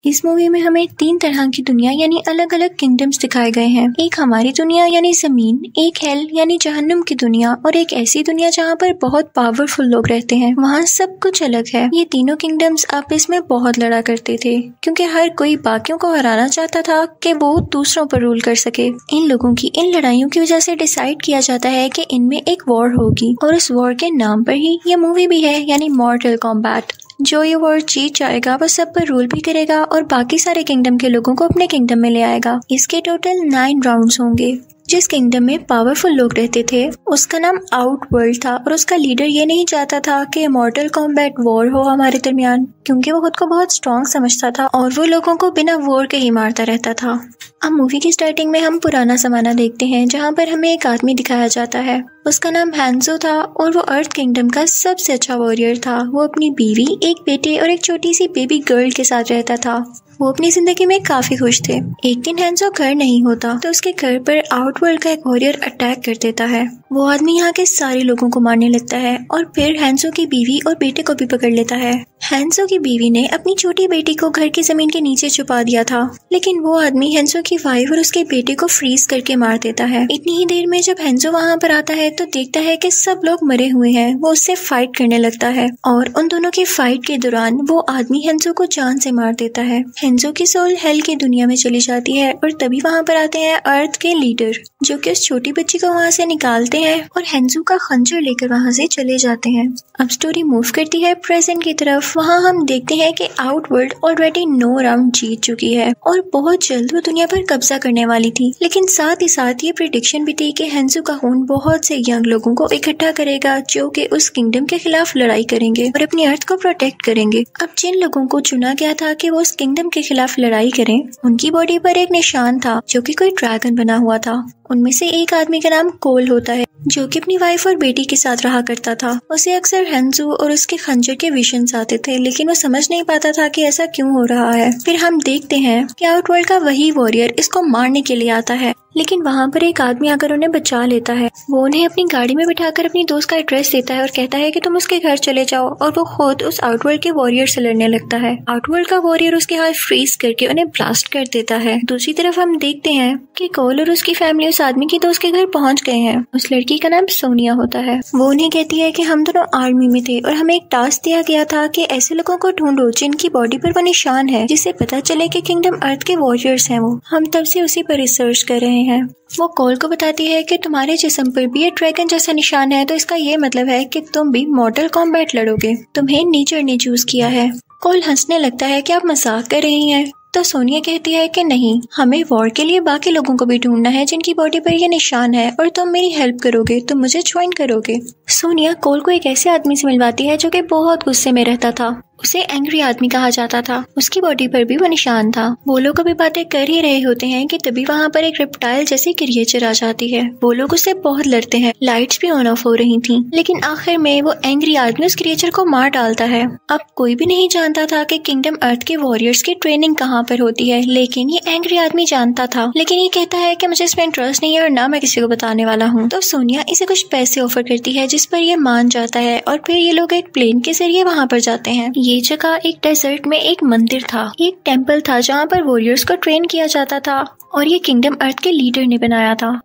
इस मूवी में हमें 3 तरह की दुनिया यानी अलग अलग किंगडम्स दिखाए गए हैं। एक हमारी दुनिया यानी जमीन, एक हेल यानी जहन्नुम की दुनिया और एक ऐसी दुनिया जहाँ पर बहुत पावरफुल लोग रहते हैं। वहाँ सब कुछ अलग है। ये तीनों किंगडम्स आपस में बहुत लड़ा करते थे क्योंकि हर कोई बाकियों को हराना चाहता था कि वो दूसरों पर रूल कर सके। इन लोगों की इन लड़ाइयों की वजह से डिसाइड किया जाता है कि इनमें एक वॉर होगी और उस वॉर के नाम पर ही ये मूवी भी है यानी मॉर्टल कॉम्बैट। जो ये वॉर जीत जाएगा वो सब पर रूल भी करेगा और बाकी सारे किंगडम के लोगों को अपने किंगडम में ले आएगा। इसके टोटल 9 राउंड्स होंगे। जिस किंगडम में पावरफुल लोग रहते थे उसका नाम आउट वर्ल्ड था और उसका लीडर ये नहीं चाहता था कि मॉर्टल कॉम्बैट वॉर हो हमारे दरमियान, क्योंकि वो खुद को बहुत स्ट्रॉन्ग समझता था और वो लोगों को बिना वॉर के ही मारता रहता था। अब मूवी की स्टार्टिंग में हम पुराना जमाना देखते हैं जहाँ पर हमें एक आदमी दिखाया जाता है। उसका नाम हैंजो था और वो अर्थ किंगडम का सबसे अच्छा वॉरियर था। वो अपनी बीवी, एक बेटे और एक छोटी सी बेबी गर्ल के साथ रहता था। वो अपनी जिंदगी में काफी खुश थे। एक दिन हैंजो घर नहीं होता तो उसके घर पर आउटवर्ल्ड का एक वॉरियर अटैक कर देता है। वो आदमी यहाँ के सारे लोगों को मारने लगता है और फिर हैंजो की बीवी और बेटे को भी पकड़ लेता है। हैंजो की बीवी ने अपनी छोटी बेटी को घर की जमीन के नीचे छुपा दिया था, लेकिन वो आदमी हैंजो की वाइफ और उसके बेटे को फ्रीज करके मार देता है। इतनी ही देर में जब हैंजो वहाँ पर आता है तो देखता है कि सब लोग मरे हुए हैं। वो उससे फाइट करने लगता है और उन दोनों की फाइट के दौरान वो आदमी हैंजो को जान से मार देता है। हैंजो की सोल हेल की दुनिया में चली जाती है और तभी वहाँ पर आते हैं अर्थ के लीडर, जो कि उस छोटी बच्ची को वहाँ से निकालते हैं और हैंजो का खंजर लेकर वहाँ से चले जाते हैं। अब स्टोरी मूव करती है प्रेजेंट की तरफ। वहाँ हम देखते हैं कि आउटवर्ल्ड ऑलरेडी 9 राउंड जीत चुकी है और बहुत जल्द वो दुनिया पर कब्जा करने वाली थी, लेकिन साथ ही साथ ये प्रेडिक्शन भी थी कि हैंजो का खून बहुत से यंग लोगों को इकट्ठा करेगा जो कि उस किंगडम के खिलाफ लड़ाई करेंगे और अपनी अर्थ को प्रोटेक्ट करेंगे। अब जिन लोगों को चुना गया था कि वो उस किंगडम के खिलाफ लड़ाई करें, उनकी बॉडी पर एक निशान था जो कि कोई ड्रैगन बना हुआ था। उनमें से एक आदमी का नाम कोल होता है जो कि अपनी वाइफ और बेटी के साथ रहा करता था। उसे अक्सर हैंजो और उसके खंजर के विजन्स आते थे, लेकिन वो समझ नहीं पाता था कि ऐसा क्यों हो रहा है। फिर हम देखते हैं कि आउटवर्ल्ड का वही वॉरियर इसको मारने के लिए आता है, लेकिन वहाँ पर एक आदमी आकर उन्हें बचा लेता है। वो उन्हें अपनी गाड़ी में बिठाकर अपनी दोस्त का एड्रेस देता है और कहता है कि तुम उसके घर चले जाओ, और वो खुद उस आउटवर्ल्ड के वॉरियर से लड़ने लगता है। आउटवर्ल्ड का वॉरियर उसके हाथ फ्रीज करके उन्हें ब्लास्ट कर देता है। दूसरी तरफ हम देखते हैं कि कोल और उसकी फैमिली उस आदमी की दोस्त के घर पहुँच गए हैं। उस लड़की का नाम सोनिया होता है। वो उन्हें कहती है कि हम दोनों आर्मी में थे और हमें एक टास्क दिया गया था कि ऐसे लोगों को ढूंढो जिनकी बॉडी पर वो निशान है, जिससे पता चले कि किंगडम अर्थ के वॉरियर्स हैं। वो हम तब से उसी पर रिसर्च कर रहे हैं। वो कोल को बताती है कि तुम्हारे जिस्म पर भी ये ड्रैगन जैसा निशान है, तो इसका ये मतलब है कि तुम भी मॉर्टल कॉम्बैट लड़ोगे। तुम्हें नेचर ने चूज किया है। कोल हंसने लगता है कि आप मजाक कर रही हैं। तो सोनिया कहती है कि नहीं, हमें वॉर के लिए बाकी लोगों को भी ढूंढना है जिनकी बॉडी पर ये निशान है, और तुम मेरी हेल्प करोगे, तुम मुझे ज्वाइन करोगे। सोनिया कोल को एक ऐसे आदमी से मिलवाती है जो कि बहुत गुस्से में रहता था। उसे एंग्री आदमी कहा जाता था। उसकी बॉडी पर भी वो निशान था। वो लोग अभी बातें कर ही रहे होते हैं कि तभी वहाँ पर एक रिप्टाइल जैसी क्रिएचर आ जाती है। वो लोग उससे बहुत लड़ते हैं। लाइट्स भी ऑन ऑफ हो रही थी, लेकिन आखिर में वो एंग्री आदमी उस क्रिएचर को मार डालता है। अब कोई भी नहीं जानता था कि किंगडम अर्थ के वॉरियर्स की ट्रेनिंग कहाँ पर होती है, लेकिन ये एंग्री आदमी जानता था। लेकिन ये कहता है कि मुझे इसमें इंटरेस्ट नहीं है और ना मैं किसी को बताने वाला हूँ। तो सोनिया इसे कुछ पैसे ऑफर करती है, जिस पर ये मान जाता है और फिर ये लोग एक प्लेन के जरिए वहाँ पर जाते हैं। ये जगह एक डेजर्ट में एक मंदिर था, एक टेंपल था जहाँ पर वॉरियर्स को ट्रेन किया जाता था, और ये किंगडम अर्थ के लीडर ने बनाया था।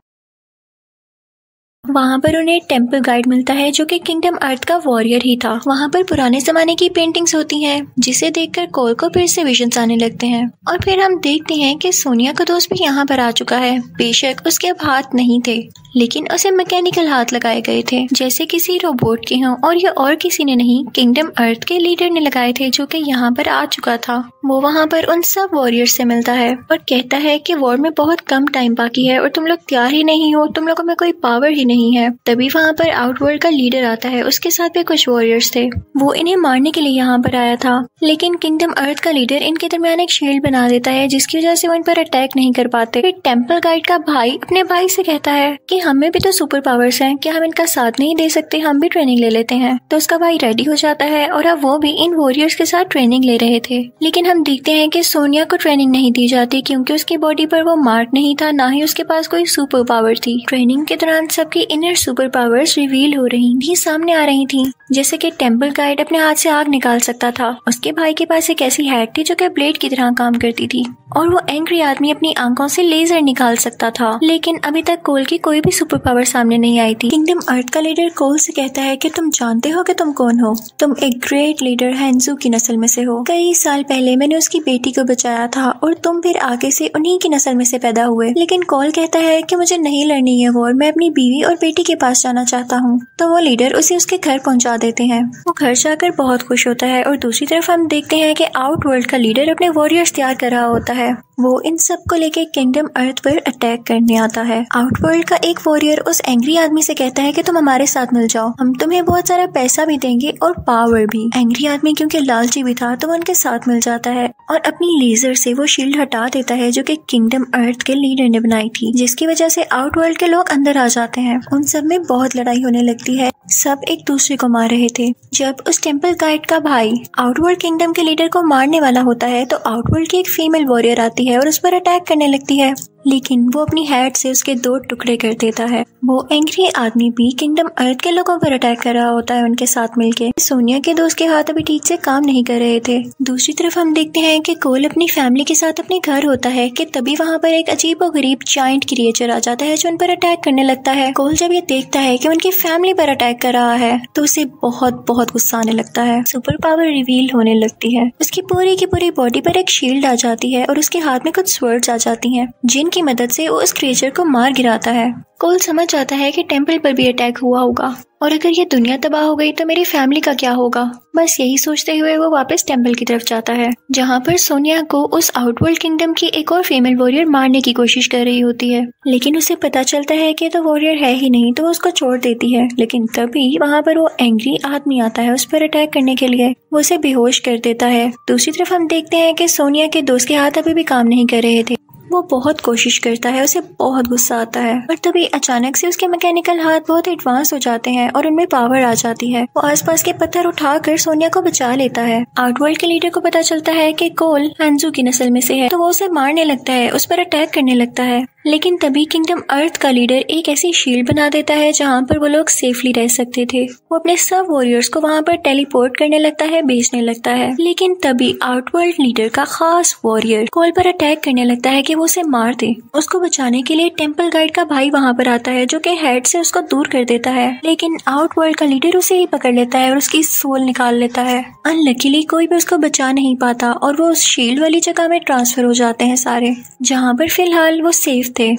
वहाँ पर उन्हें टेंपल गाइड मिलता है जो कि किंगडम अर्थ का वॉरियर ही था। वहाँ पर पुराने जमाने की पेंटिंग्स होती हैं, जिसे देखकर कोल को फिर से विजन्स आने लगते हैं। और फिर हम देखते हैं कि सोनिया का दोस्त भी यहाँ पर आ चुका है। बेशक उसके अब हाथ नहीं थे, लेकिन उसे मैकेनिकल हाथ लगाए गए थे जैसे किसी रोबोट के हों, और ये और किसी ने नहीं, किंगडम अर्थ के लीडर ने लगाए थे जो कि यहाँ पर आ चुका था। वो वहाँ पर उन सब वॉरियर्स से मिलता है और कहता है कि वॉर में बहुत कम टाइम बाकी है और तुम लोग तैयार ही नहीं हो, तुम लोगों में कोई पावर ही नहीं है। तभी वहाँ पर आउटवर्ल्ड का लीडर आता है। उसके साथ भी कुछ वॉरियर्स थे। वो इन्हें मारने के लिए यहाँ पर आया था, लेकिन किंगडम अर्थ का लीडर इनके दरमियान एक शील्ड बना देता है, जिसकी वजह से वो इन पर अटैक नहीं कर पाते। फिर टेंपल गाइड का भाई अपने भाई से कहता है कि हमें भी तो सुपर पावर्स हैं, क्या हम इनका साथ नहीं दे सकते, हम भी ट्रेनिंग ले लेते हैं। तो उसका भाई रेडी हो जाता है और अब वो भी इन वॉरियर्स के साथ ट्रेनिंग ले रहे थे। लेकिन हम देखते हैं कि सोनिया को ट्रेनिंग नहीं दी जाती क्योंकि उसकी बॉडी पर वो मार्क नहीं था, ना ही उसके पास कोई सुपर पावर थी। ट्रेनिंग के दौरान सबकी इनर सुपर पावर्स रिवील हो रही थी, सामने आ रही थी। जैसे कि टेम्पल गाइड अपने हाथ से आग निकाल सकता था, उसके भाई के पास एक ऐसी हैट थी जो कि ब्लेड की तरह काम करती थी, और वो एंग्री आदमी अपनी आंखों से लेजर निकाल सकता था। लेकिन अभी तक कोल की कोई भी सुपर पावर सामने नहीं आई थी। किंगडम अर्थ का लीडर कोल से कहता है कि तुम जानते हो कि तुम कौन हो? तुम एक ग्रेट लीडर हैंजू की नस्ल में से हो। कई साल पहले मैंने उसकी बेटी को बचाया था और तुम फिर आगे से उन्हीं की नस्ल में से पैदा हुए। लेकिन कोल कहता है कि मुझे नहीं लड़नी है वॉर, मैं अपनी बीवी और बेटी के पास जाना चाहता हूँ। तो वो लीडर उसे उसके घर पहुंचा देते हैं। वो घर जाकर बहुत खुश होता है और दूसरी तरफ हम देखते हैं कि आउट वर्ल्ड का लीडर अपने वॉरियर्स तैयार कर रहा होता है। वो इन सब को लेके किंगडम अर्थ पर अटैक करने आता है। आउटवर्ल्ड का एक वॉरियर उस एंग्री आदमी से कहता है कि तुम हमारे साथ मिल जाओ, हम तुम्हें बहुत सारा पैसा भी देंगे और पावर भी। एंग्री आदमी क्योंकि लालची भी था तो वो उनके साथ मिल जाता है और अपनी लेजर से वो शील्ड हटा देता है जो कि किंगडम अर्थ के लीडर ने बनाई थी, जिसकी वजह से आउटवर्ल्ड के लोग अंदर आ जाते हैं। उन सब में बहुत लड़ाई होने लगती है, सब एक दूसरे को मार रहे थे। जब उस टेम्पल गाइड का भाई आउटवर्ल्ड किंगडम के लीडर को मारने वाला होता है तो आउटवर्ल्ड की एक फीमेल वॉरियर आती है और उस पर अटैक करने लगती है, लेकिन वो अपनी हैट से उसके 2 टुकड़े कर देता है। वो एंग्री आदमी भी किंगडम अर्थ के लोगों पर अटैक कर रहा होता है उनके साथ मिलके। सोनिया के दोस्त के हाथ अभी ठीक से काम नहीं कर रहे थे। दूसरी तरफ हम देखते हैं कि कोल अपनी फैमिली के साथ अपने घर होता है कि तभी वहाँ पर एक अजीब और गरीब जायंट क्रिएचर आ जाता है जो उन पर अटैक करने लगता है। कोल जब ये देखता है कि उनकी फैमिली पर अटैक कर रहा है तो उसे बहुत गुस्सा आने लगता है। सुपर पावर रिवील होने लगती है। उसकी पूरी की पूरी बॉडी पर एक शील्ड आ जाती है और उसके हाथ में कुछ स्वर्ड्स आ जाती हैं जिनकी मदद से वो उस क्रिएचर को मार गिराता है। कोल समझ जाता है कि टेम्पल पर भी अटैक हुआ होगा और अगर ये दुनिया तबाह हो गई तो मेरी फैमिली का क्या होगा। बस यही सोचते हुए वो वापस टेम्पल की तरफ जाता है जहाँ पर सोनिया को उस आउटवर्ल्ड किंगडम की एक और फीमेल वॉरियर मारने की कोशिश कर रही होती है, लेकिन उसे पता चलता है कि तो वॉरियर है ही नहीं तो वो उसको छोड़ देती है। लेकिन तभी वहाँ पर वो एंग्री आदमी आता है उस पर अटैक करने के लिए, वो उसे बेहोश कर देता है। दूसरी तरफ हम देखते हैं कि सोनिया के दोस्त के हाथ अभी भी काम नहीं कर रहे थे। वो बहुत कोशिश करता है, उसे बहुत गुस्सा आता है, और तभी अचानक से उसके मैकेनिकल हाथ बहुत एडवांस हो जाते हैं और उनमें पावर आ जाती है। वो आसपास के पत्थर उठाकर सोनिया को बचा लेता है। आउटवर्ल्ड के लीडर को पता चलता है कि कोल हैंजू की नस्ल में से है तो वो उसे मारने लगता है, उस पर अटैक करने लगता है। लेकिन तभी किंगडम अर्थ का लीडर एक ऐसी शील्ड बना देता है जहाँ पर वो लोग सेफली रह सकते थे। वो अपने सब वॉरियर्स को वहाँ पर टेलीपोर्ट करने लगता है, भेजने लगता है। लेकिन तभी आउटवर्ल्ड लीडर का खास वॉरियर कोल पर अटैक करने लगता है कि वो उसे मार दे। उसको बचाने के लिए टेम्पल गाइड का भाई वहाँ पर आता है जो कि हेड से उसको दूर कर देता है, लेकिन आउटवर्ल्ड का लीडर उसे ही पकड़ लेता है और उसकी सोल निकाल लेता है। अनलकीली कोई भी उसको बचा नहीं पाता और वो उस शील्ड वाली जगह में ट्रांसफर हो जाते हैं सारे, जहाँ पर फिलहाल वो सेफ थे।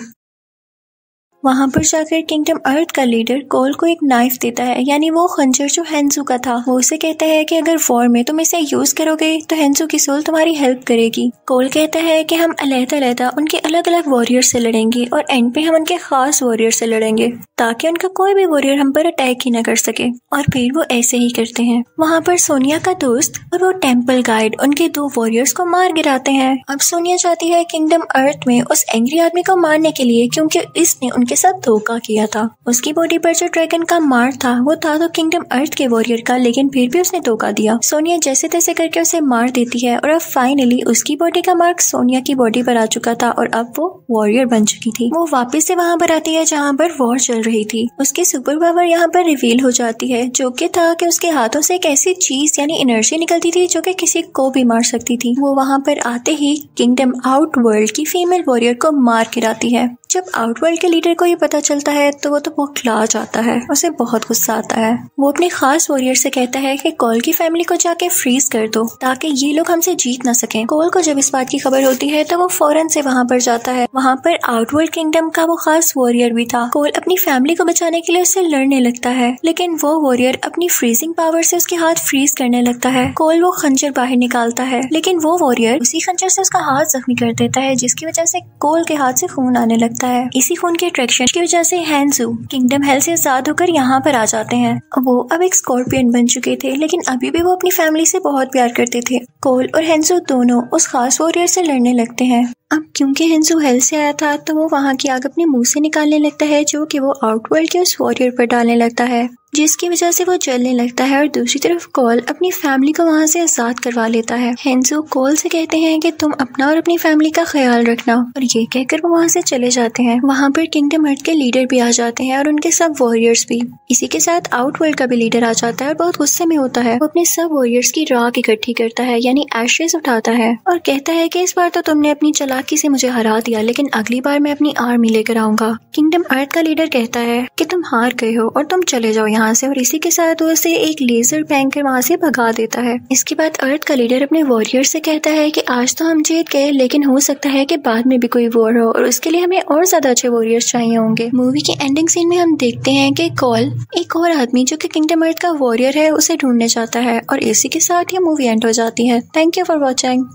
वहाँ पर जाकर किंगडम अर्थ का लीडर कोल को एक नाइफ देता है, यानी वो खंजर जो हैंजू का था। वो उसे कहता है कि अगर वॉर में तुम इसे यूज करोगे तो हैंजू की सोल तुम्हारी हेल्प करेगी। कोल कहता है कि हम अलग-अलग उनके अलग अलग वॉरियर से लड़ेंगे और एंड पे हम उनके खास वॉरियर से लड़ेंगे ताकि उनका कोई भी वॉरियर हम पर अटैक ही न कर सके। और फिर वो ऐसे ही करते हैं। वहाँ पर सोनिया का दोस्त और वो टेम्पल गाइड उनके 2 वॉरियर्स को मार गिराते हैं। अब सोनिया चाहती है किंगडम अर्थ में उस एंग्री आदमी को मारने के लिए, क्योंकि इसने उनके साथ धोखा किया था। उसकी बॉडी पर जो ड्रैगन का मार्क था वो था तो किंगडम अर्थ के वॉरियर का, लेकिन फिर भी उसने धोखा दिया। सोनिया जैसे तैसे करके उसे मार देती है और अब फाइनली उसकी बॉडी का मार्क सोनिया की बॉडी पर आ चुका था और अब वो वॉरियर बन चुकी थी। वो वापस से वहाँ पर आती है जहाँ पर वॉर चल रही थी। उसकी सुपर पावर यहाँ पर रिवील हो जाती है, जो कि था कि उसके हाथों से एक ऐसी चीज यानी एनर्जी निकलती थी जो कि किसी को भी मार सकती थी। वो वहाँ पर आते ही किंगडम आउटवर्ल्ड की फीमेल वॉरियर को मार गिराती है। जब आउटवर्ल्ड के लीडर को ये पता चलता है तो वो तो बौखला जाता है, उसे बहुत गुस्सा आता है। वो अपने खास वॉरियर से कहता है कि कोल की फैमिली को जाके फ्रीज कर दो ताकि ये लोग हमसे जीत ना सकें। कोल को जब इस बात की खबर होती है तो वो फौरन से वहाँ पर जाता है। वहाँ पर आउटवर्ल्ड किंगडम का वो खास वॉरियर भी था। कोल अपनी फैमिली को बचाने के लिए उससे लड़ने लगता है, लेकिन वो वॉरियर अपनी फ्रीजिंग पावर से उसके हाथ फ्रीज करने लगता है। कोल वो खंजर बाहर निकालता है, लेकिन वो वॉरियर उसी खंजर से उसका हाथ जख्मी कर देता है, जिसकी वजह से कोल के हाथ से खून आने लगता है। इसी खून के अट्रैक्शन की वजह से हैंजू किंगडम हेल से आजाद होकर यहाँ पर आ जाते हैं। वो अब एक स्कॉर्पियन बन चुके थे, लेकिन अभी भी वो अपनी फैमिली से बहुत प्यार करते थे। कोल और हैंजू दोनों उस खास वॉरियर से लड़ने लगते हैं। अब क्योंकि हेंजो हेल से आया था तो वो वहाँ की आग अपने मुंह से निकालने लगता है, जो कि वो आउटवर्ल्ड के उस वॉरियर पर डालने लगता है, जिसकी वजह से वो जलने लगता है। और दूसरी तरफ कॉल अपनी फैमिली को वहाँ से आजाद करवा लेता है। हेंजो कॉल से कहते हैं कि तुम अपना और अपनी फैमिली का ख्याल रखना, और ये कहकर वो वहाँ से चले जाते हैं। वहाँ पर किंगडम अर्थ के लीडर भी आ जाते हैं और उनके सब वॉरियर्स भी। इसी के साथ आउटवर्ल्ड का भी लीडर आ जाता है और बहुत गुस्से में होता है। वो अपने सब वॉरियर्स की राख इकट्ठी करता है, यानी एशेस उठाता है, और कहता है कि इस बार तो तुमने अपनी चालाकी से मुझे हरा दिया, लेकिन अगली बार मैं अपनी आर्मी लेकर आऊंगा। किंगडम अर्थ का लीडर कहता है कि तुम हार गए हो और तुम चले जाओ यहाँ से, और इसी के साथ वो उसे एक लेजर फेंक कर वहाँ से भगा देता है। इसके बाद अर्थ का लीडर अपने वॉरियर से कहता है कि आज तो हम जीत गए, लेकिन हो सकता है कि बाद में भी कोई वॉर हो, और उसके लिए हमें और ज्यादा अच्छे वॉरियर्स चाहिए होंगे। मूवी के एंडिंग सीन में हम देखते हैं कि कॉल एक और आदमी जो कि किंगडम अर्थ का वॉरियर है उसे ढूंढने जाता है, और इसी के साथ ये मूवी एंड हो जाती है। Thank you for watching.